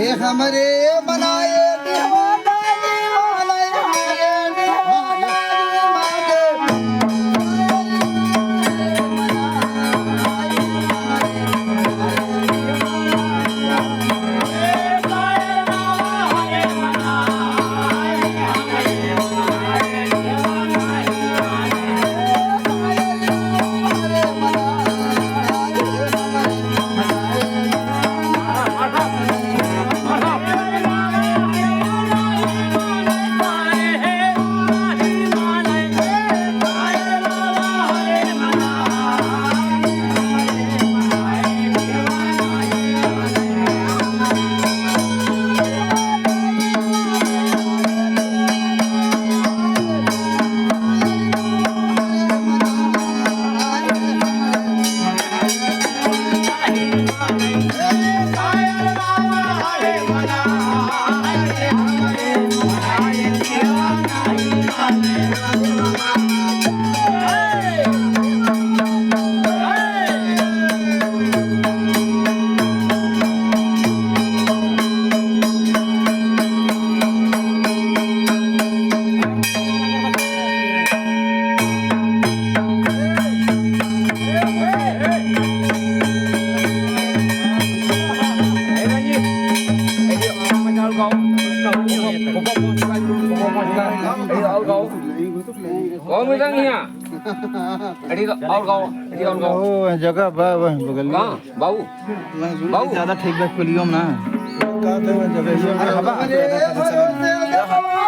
हे हमरे बनाए दीवाना दीवाना हमारे दीवाना Có mới răng nha. Đi और गाओ, đi और गाओ. ओ जगह बगल में कहाँ? बाबू. बाबू. ज्यादा ठीक है कुलियम ना हमरे भरोसे